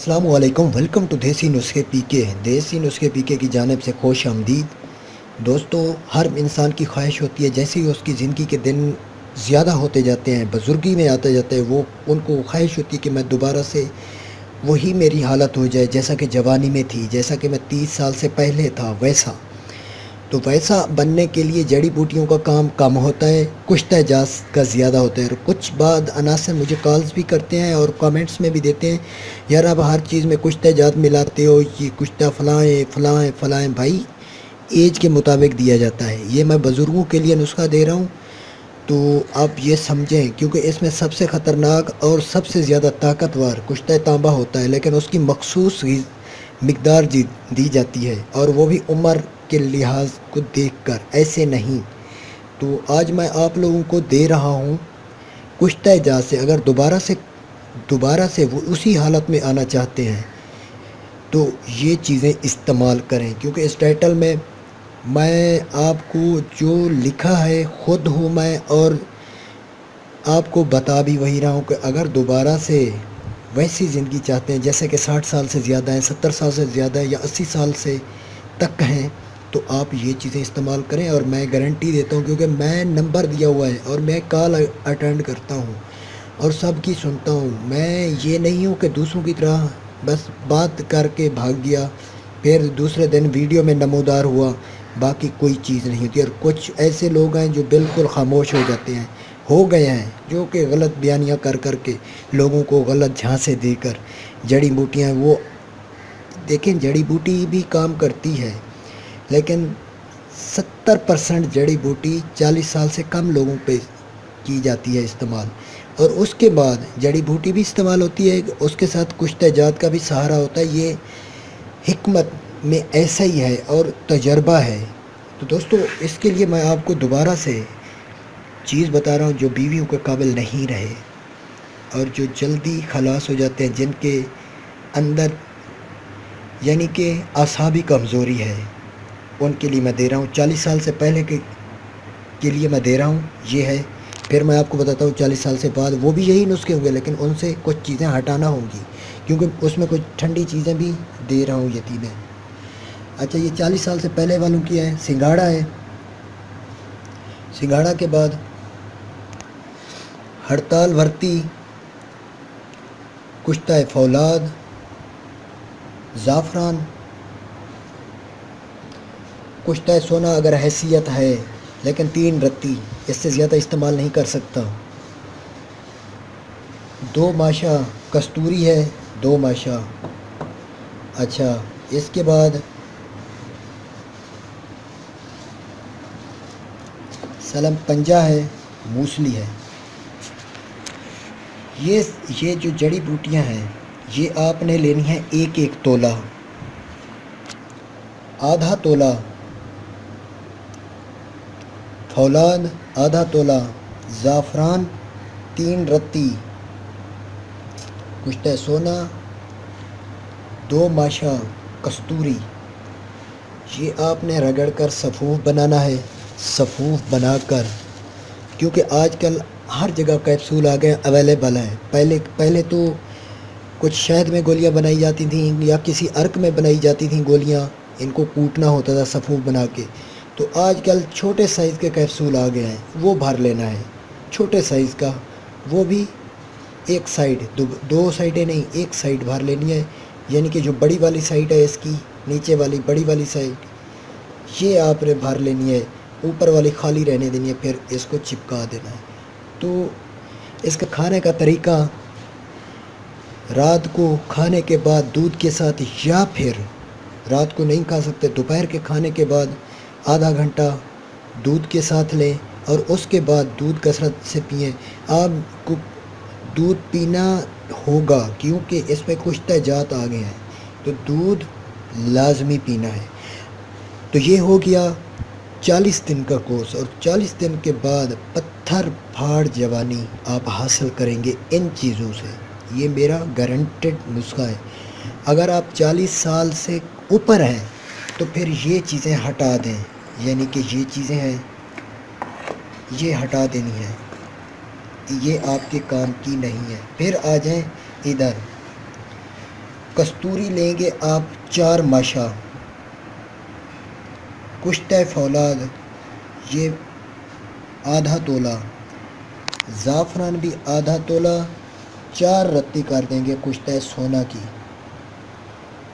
अस्सलाम वालेकुम। Welcome to देसी नुस्खे पीके। देसी नुस्खे पीके की जानिब से खुश आमदीद। दोस्तों, हर इंसान की ख्वाहिश होती है जैसे ही उसकी ज़िंदगी के दिन ज़्यादा होते जाते हैं, बुज़ुर्गी में आते जाते हैं, वो उनको ख्वाहिश होती है कि मैं दोबारा से वही मेरी हालत हो जाए जैसा कि जवानी में थी, जैसा कि मैं 30 साल से पहले था वैसा। तो वैसा बनने के लिए जड़ी बूटियों का काम कम होता है, कुश्ता जास का ज़्यादा होता है। और कुछ बाद अनासर मुझे कॉल्स भी करते हैं और कमेंट्स में भी देते हैं, यार अब हर चीज़ में कुश्ता जात मिलाते हो, ये कुश्ता फ़लाँ फ़लाँ फ़लाँ। भाई, एज के मुताबिक दिया जाता है। ये मैं बुज़ुर्गों के लिए नुस्खा दे रहा हूँ, तो आप ये समझें, क्योंकि इसमें सबसे ख़तरनाक और सबसे ज़्यादा ताकतवर कुश्ता तांबा होता है, लेकिन उसकी मखसूस मिकदार दी जाती है, और वो भी उम्र के लिहाज को देखकर, ऐसे नहीं। तो आज मैं आप लोगों को दे रहा हूँ कुश्ता जात से। अगर दोबारा से वो उसी हालत में आना चाहते हैं तो ये चीज़ें इस्तेमाल करें, क्योंकि इस टाइटल में मैं आपको जो लिखा है ख़ुद हूँ मैं, और आपको बता भी वही रहा हूँ कि अगर दोबारा से वैसी ज़िंदगी चाहते हैं जैसे कि 60 साल से ज़्यादा है, 70 साल से ज़्यादा है, या 80 साल से तक हैं, तो आप ये चीज़ें इस्तेमाल करें। और मैं गारंटी देता हूँ, क्योंकि मैं नंबर दिया हुआ है और मैं कॉल अटेंड करता हूँ और सबकी सुनता हूँ। मैं ये नहीं हूँ कि दूसरों की तरह बस बात करके भाग गया, फिर दूसरे दिन वीडियो में नमूदार हुआ, बाकी कोई चीज़ नहीं होती। और कुछ ऐसे लोग हैं जो बिल्कुल खामोश हो जाते हैं, हो गए हैं, जो कि गलत बयानियाँ कर के लोगों को गलत झांसे देकर जड़ी बूटियाँ, वो देखें, जड़ी बूटी भी काम करती है, लेकिन 70% जड़ी बूटी 40 साल से कम लोगों पे की जाती है इस्तेमाल। और उसके बाद जड़ी बूटी भी इस्तेमाल होती है, उसके साथ कुश्ता जात का भी सहारा होता है। ये हिकमत में ऐसा ही है और तजर्बा है। तो दोस्तों, इसके लिए मैं आपको दोबारा से चीज़ बता रहा हूँ जो बीवियों के काबिल नहीं रहे और जो जल्दी खलास हो जाते हैं, जिनके अंदर यानी कि आसाबी कमज़ोरी है, उनके लिए मैं दे रहा हूँ। 40 साल से पहले के लिए मैं दे रहा हूँ, ये है। फिर मैं आपको बताता हूँ 40 साल से बाद वो भी यही नुस्खे होंगे, लेकिन उनसे कुछ चीज़ें हटाना होंगी, क्योंकि उसमें कुछ ठंडी चीज़ें भी दे रहा हूँ, यतीमें। अच्छा, ये 40 साल से पहले वालों की है। सिंगाड़ा है, सिंगाड़ा के बाद हड़ताल वर्ती, कुश्ता फौलाद, ज़ाफ़रान, कुश्ता सोना अगर हैसियत है, लेकिन 3 रत्ती, इससे ज़्यादा इस्तेमाल नहीं कर सकता। 2 माशा कस्तूरी है, 2 माशा। अच्छा, इसके बाद सलम पंजा है, मूसली है। ये जो जड़ी बूटियां हैं, ये आपने लेनी है 1-1 तोला, आधा तोला फौलाद, आधा तोला ज़ाफ़रान, 3 रत्ती कुश्ता सोना, 2 माशा कस्तूरी। ये आपने रगड़ कर सफ़ूफ बनाना है। सफ़ूफ बनाकर, क्योंकि आजकल हर जगह कैप्सूल आ गए, अवेलेबल हैं। पहले तो कुछ शहद में गोलियां बनाई जाती थीं या किसी अर्क में बनाई जाती थीं गोलियां, इनको कूटना होता था सफ़ूफ बना के। तो आजकल छोटे साइज़ के कैप्सूल आ गए हैं, वो भर लेना है, छोटे साइज़ का। वो भी एक साइड, 2 साइडें नहीं, एक साइड भर लेनी है। यानी कि जो बड़ी वाली साइड है इसकी, नीचे वाली बड़ी वाली साइड, ये आपने भर लेनी है, ऊपर वाली खाली रहने देनी है, फिर इसको चिपका देना है। तो इसका खाने का तरीका, रात को खाने के बाद दूध के साथ, या फिर रात को नहीं खा सकते, दोपहर के खाने के बाद आधा घंटा दूध के साथ लें, और उसके बाद दूध कसरत से पिएं। आपको दूध पीना होगा, क्योंकि इसमें कुश्ता जात आ गए हैं, तो दूध लाजमी पीना है। तो ये हो गया 40 दिन का कोर्स, और 40 दिन के बाद पत्थर फाड़ जवानी आप हासिल करेंगे इन चीज़ों से। ये मेरा गारंटेड नुस्खा है। अगर आप 40 साल से ऊपर हैं तो फिर ये चीज़ें हटा दें, यानी कि ये चीज़ें हैं, ये हटा देनी है, ये आपके काम की नहीं है। फिर आ जाएं इधर کستوری لیں گے آپ 4 ماشا، کشتہ فولاد یہ آدھا تولہ، زعفران بھی آدھا تولہ، 4 رتی کر دیں گے کشتہ سونا کی،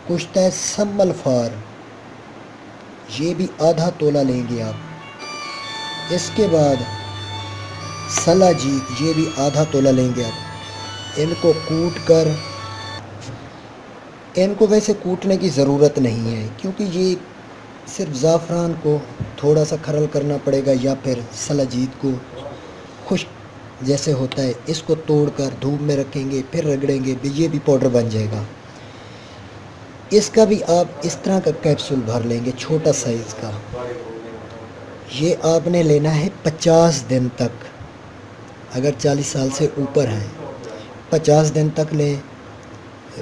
کشتہ سمبل فار یہ بھی آدھا تولہ لیں گے آپ۔ اس کے بعد سلا جیت یہ بھی آدھا تولہ لیں گے آپ۔ ان کو کوٹ کر، ان کو ویسے کوٹنے کی ضرورت نہیں ہے کیونکہ یہ صرف زعفران کو تھوڑا سا کھرل کرنا پڑے گا یا پھر سلا جیت کو خشک جیسے ہوتا ہے، اس کو توڑ کر دھوپ میں رکھیں گے پھر رگڑیں گے، یہ بھی پاؤڈر بن جائے گا۔ اس کا بھی آپ اس طرح کا کیپسول بھر لیں گے چھوٹا سائز کا۔ یہ آپ نے لینا ہے 50 دن تک، اگر 40 سال سے اوپر ہیں 50 دن تک لیں۔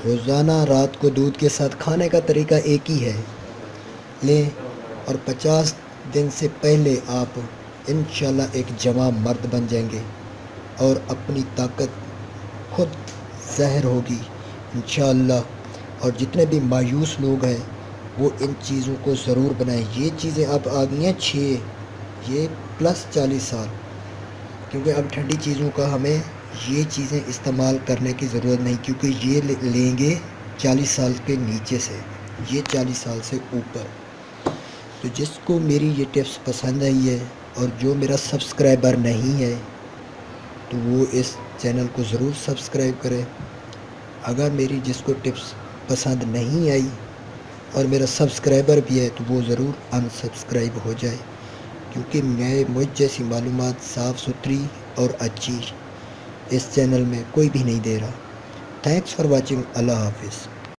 روزانہ رات کو دودھ کے ساتھ کھانے کا طریقہ ایک ہی ہے، لیں اور 50 دن سے پہلے آپ انشاءاللہ ایک جوان مرد بن جائیں گے اور اپنی طاقت خود ظاہر ہوگی انشاءاللہ۔ اور جتنے بھی مایوس لوگ ہیں وہ ان چیزوں کو ضرور بنائیں۔ یہ چیزیں اب آ گئی ہیں 6 یہ پلس 40 سال، کیونکہ اب ٹھنڈی چیزوں کا ہمیں یہ چیزیں استعمال کرنے کی ضرورت نہیں، کیونکہ یہ لیں گے 40 سال کے نیچے سے، یہ 40 سال سے اوپر۔ تو جس کو میری یہ ٹپس پسند آئی ہے اور جو میرا سبسکرائبر نہیں ہے تو وہ اس چینل کو ضرور سبسکرائب کرے۔ اگر میری جس کو ٹپس پسند نہیں آئی اور میرا سبسکرائبر بھی ہے تو وہ ضرور ان سبسکرائب ہو جائے، کیونکہ مجھ جیسی معلومات صاف ستھری اور اچھی اس چینل میں کوئی بھی نہیں دے رہا۔ Thanks for watching. اللہ حافظ۔